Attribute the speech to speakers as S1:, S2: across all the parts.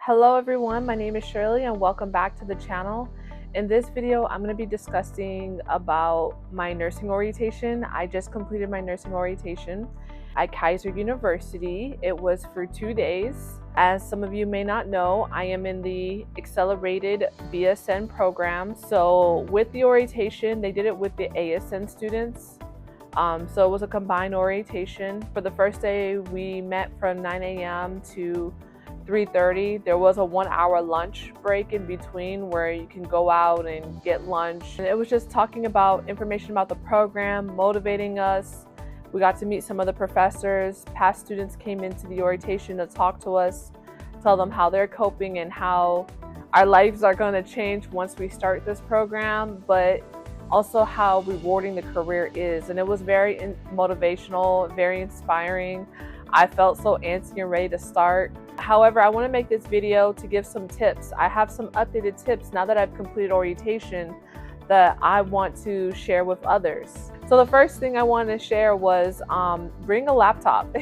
S1: Hello everyone, my name is Shirley and welcome back to the channel. In this video, I'm going to be discussing about my nursing orientation. I just completed my nursing orientation at Keiser University. It was for 2 days. As some of you may not know, I am in the accelerated BSN program. So with the orientation, they did it with the ASN students. So it was a combined orientation. For the first day, we met from 9 a.m. to 3:30. There was a 1-hour lunch break in between where you can go out and get lunch. And it was just talking about information about the program, motivating us. We got to meet some of the professors. Past students came into the orientation to talk to us, tell them how they're coping and how our lives are going to change once we start this program, but also how rewarding the career is. And it was very motivational, very inspiring. I felt so antsy and ready to start. However, I want to make this video to give some tips. I have some updated tips now that I've completed orientation that I want to share with others. So the first thing I wanted to share was bring a laptop.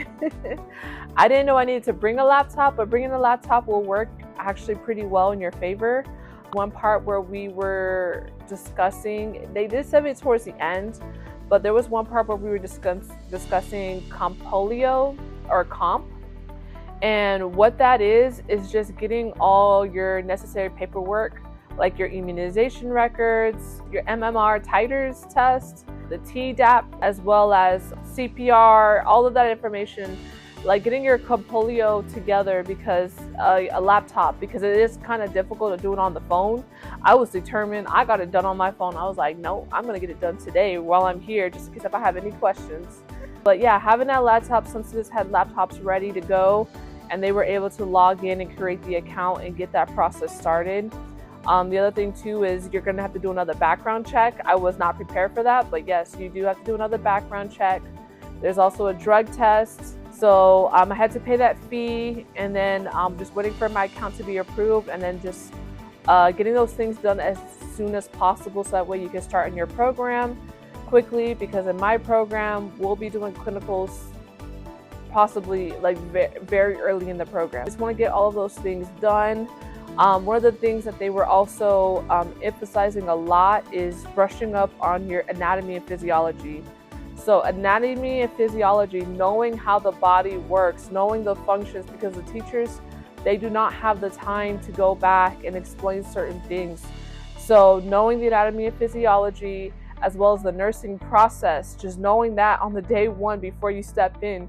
S1: I didn't know I needed to bring a laptop, but bringing a laptop will work actually pretty well in your favor. One part where we were discussing, they did send it towards the end, but there was one part where we were discussing Compolio or Comp. And what that is just getting all your necessary paperwork, like your immunization records, your MMR titers test, the Tdap, as well as CPR, all of that information, like getting your Compolio together because a laptop, because it is kind of difficult to do it on the phone. I was determined. I got it done on my phone. I was like, no, I'm going to get it done today while I'm here, just in case if I have any questions. But yeah, having that laptop, some students had laptops ready to go and they were able to log in and create the account and get that process started. The other thing too is you're going to have to do another background check. I was not prepared for that, but yes, you do have to do another background check. There's also a drug test. So I had to pay that fee, and then I'm just waiting for my account to be approved, and then just getting those things done as soon as possible so that way you can start in your program quickly, because in my program we'll be doing clinicals possibly like very early in the program. Just want to get all of those things done. One of the things that they were also emphasizing a lot is brushing up on your anatomy and physiology. So anatomy and physiology, knowing how the body works, knowing the functions, because the teachers, they do not have the time to go back and explain certain things. So knowing the anatomy and physiology, as well as the nursing process, just knowing that on the day one before you step in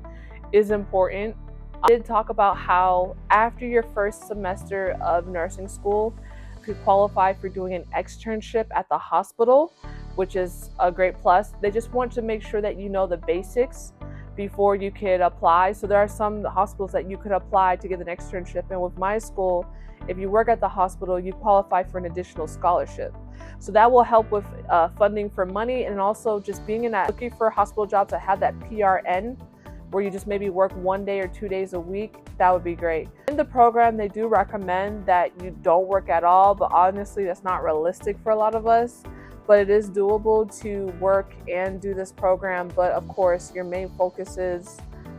S1: is important. I did talk about how after your first semester of nursing school, you could qualify for doing an externship at the hospital, which is a great plus. They just want to make sure that you know the basics before you could apply. So there are some hospitals that you could apply to get an externship. And with my school, if you work at the hospital, you qualify for an additional scholarship. So that will help with funding for money, and also just being in that, looking for hospital jobs that have that PRN, where you just maybe work 1 day or 2 days a week. That would be great. In the program, they do recommend that you don't work at all, but honestly, that's not realistic for a lot of us. But it is doable to work and do this program. But of course, your main focus is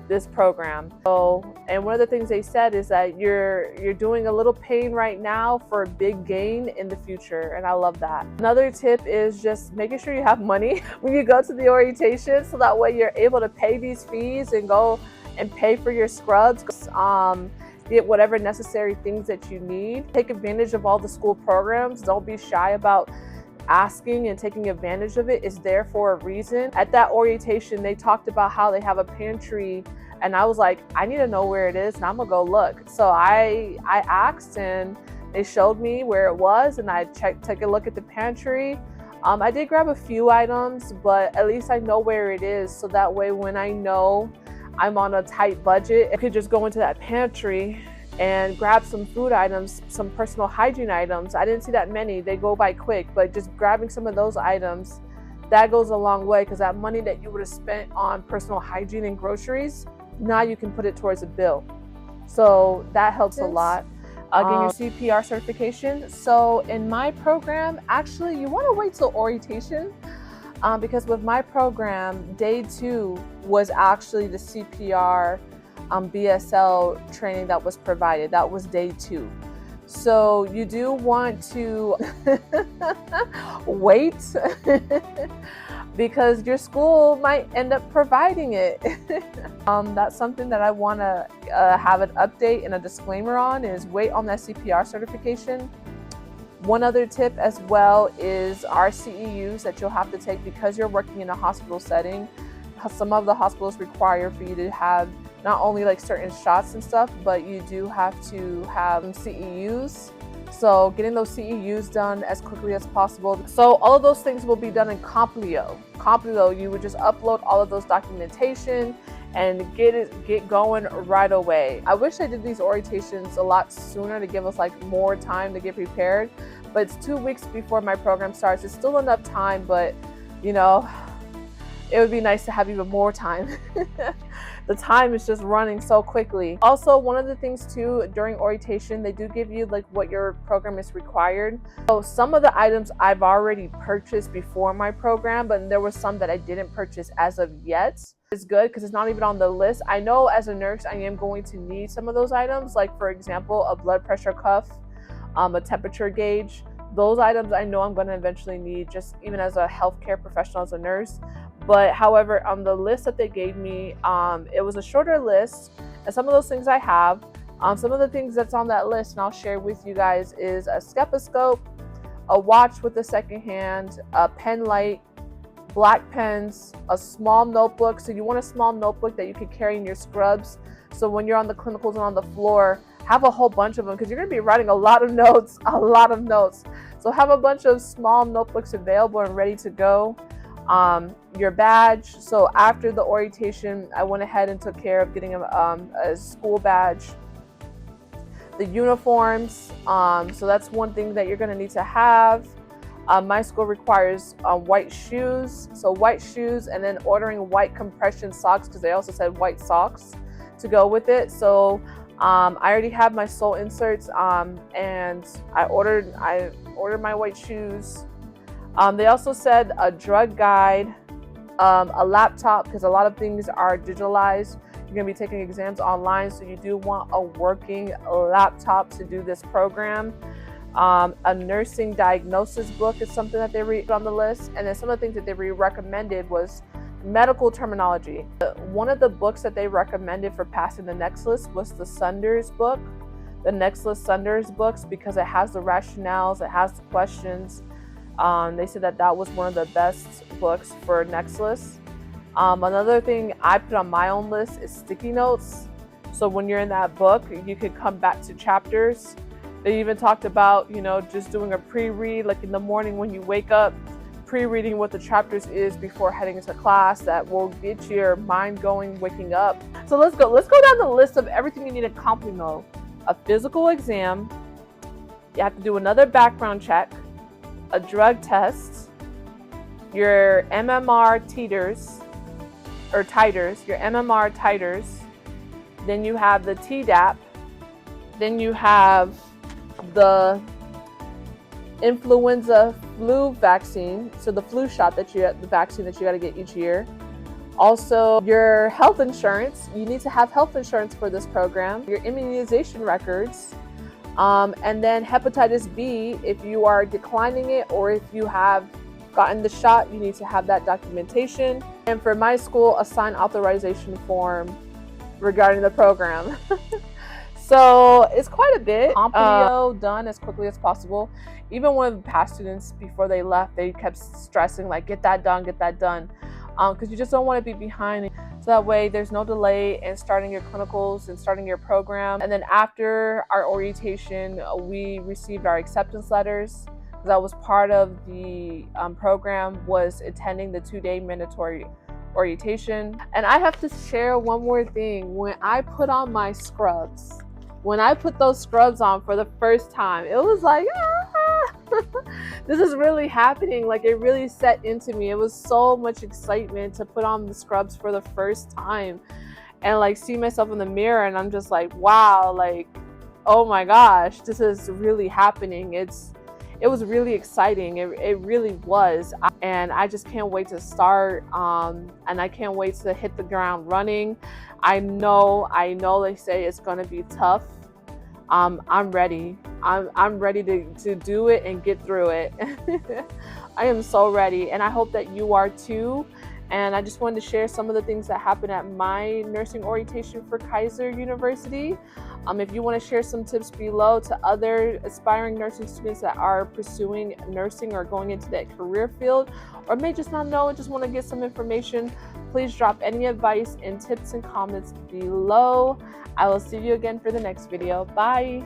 S1: this program. So, and one of the things they said is that you're doing a little pain right now for a big gain in the future. And I love that. Another tip is just making sure you have money when you go to the orientation, so that way you're able to pay these fees and go and pay for your scrubs. Get whatever necessary things that you need. Take advantage of all the school programs. Don't be shy about asking and taking advantage of it. Is there for a reason. At that orientation, they talked about how they have a pantry, and I was like, I need to know where it is and I'm gonna go look. So I asked, and they showed me where it was, and I took a look at the pantry. I did grab a few items, but at least I know where it is, so that way when I know I'm on a tight budget, I could just go into that pantry and grab some food items, some personal hygiene items. I didn't see that many, they go by quick, but just grabbing some of those items, that goes a long way, because that money that you would have spent on personal hygiene and groceries, now you can put it towards a bill. So that helps a lot. Getting your CPR certification. So in my program, actually, you want to wait till orientation, because with my program, day 2 was actually the CPR BSL training that was provided. That was day 2. So you do want to wait because your school might end up providing it. That's something that I want to have an update and a disclaimer on, is wait on that CPR certification. One other tip as well is RCEUs that you'll have to take because you're working in a hospital setting. Some of the hospitals require for you to have not only like certain shots and stuff, but you do have to have CEUs. So getting those CEUs done as quickly as possible. So all of those things will be done in Complio. Complio, you would just upload all of those documentation and get going right away. I wish I did these orientations a lot sooner to give us like more time to get prepared, but it's 2 weeks before my program starts. It's still enough time, but you know, it would be nice to have even more time. The time is just running so quickly. Also, one of the things too, during orientation, they do give you like what your program is required. So some of the items I've already purchased before my program, but there were some that I didn't purchase as of yet. It's good because it's not even on the list. I know as a nurse, I am going to need some of those items, like for example, a blood pressure cuff, a temperature gauge. Those items I know I'm going to eventually need, just even as a healthcare professional, as a nurse. But however, on the list that they gave me, it was a shorter list, and some of those things I have. Some of the things that's on that list, and I'll share with you guys, is a stethoscope, a watch with a second hand, a pen light, black pens, a small notebook. So you want a small notebook that you can carry in your scrubs. So when you're on the clinicals and on the floor, have a whole bunch of them because you're going to be writing a lot of notes, So have a bunch of small notebooks available and ready to go. Your badge. So after the orientation, I went ahead and took care of getting a school badge. The uniforms. So that's one thing that you're going to need to have. My school requires white shoes. So white shoes, and then ordering white compression socks because they also said white socks to go with it. So I already have my sole inserts, and I ordered my white shoes. They also said a drug guide, a laptop, because a lot of things are digitalized. You're going to be taking exams online, so you do want a working laptop to do this program. A nursing diagnosis book is something that they read on the list. And then some of the things that they recommended was medical terminology. One of the books that they recommended for passing the next list was the Sunders book, the Next List Sunders books, because it has the rationales, it has the questions. They said that was one of the best books for next list. Another thing I put on my own list is sticky notes. So when you're in that book, you could come back to chapters. They even talked about, just doing a pre-read, like in the morning when you wake up, pre-reading what the chapters is before heading into class. That will get your mind going, waking up. So let's go down the list of everything you need to complete. A physical exam. You have to do another background check, a drug test, your MMR titers, your MMR titers. Then you have the Tdap. Then you have the influenza flu vaccine, so the flu shot the vaccine that you got to get each year. Also, your health insurance. You need to have health insurance for this program. Your immunization records, and then hepatitis B. If you are declining it or if you have gotten the shot, you need to have that documentation. And for my school, a signed authorization form regarding the program. So it's quite a bit. Complio done as quickly as possible. Even one of the past students, before they left, they kept stressing, like, get that done, because you just don't want to be behind. So that way there's no delay in starting your clinicals and starting your program. And then after our orientation, we received our acceptance letters. That was part of the program, was attending the 2-day mandatory orientation. And I have to share one more thing. When I put on my scrubs, when I put those scrubs on for the first time, it was like, this is really happening. Like, it really set into me. It was so much excitement to put on the scrubs for the first time and like see myself in the mirror. And I'm just like, wow, like, oh my gosh, this is really happening. it was really exciting. It really was. And I just can't wait to start. And I can't wait to hit the ground running. I know they say it's going to be tough. I'm ready. I'm ready to do it and get through it. I am so ready, and I hope that you are too. And I just wanted to share some of the things that happened at my nursing orientation for Keiser University. If you want to share some tips below to other aspiring nursing students that are pursuing nursing or going into that career field, or may just not know and just want to get some information, please drop any advice and tips and comments below. I will see you again for the next video. Bye.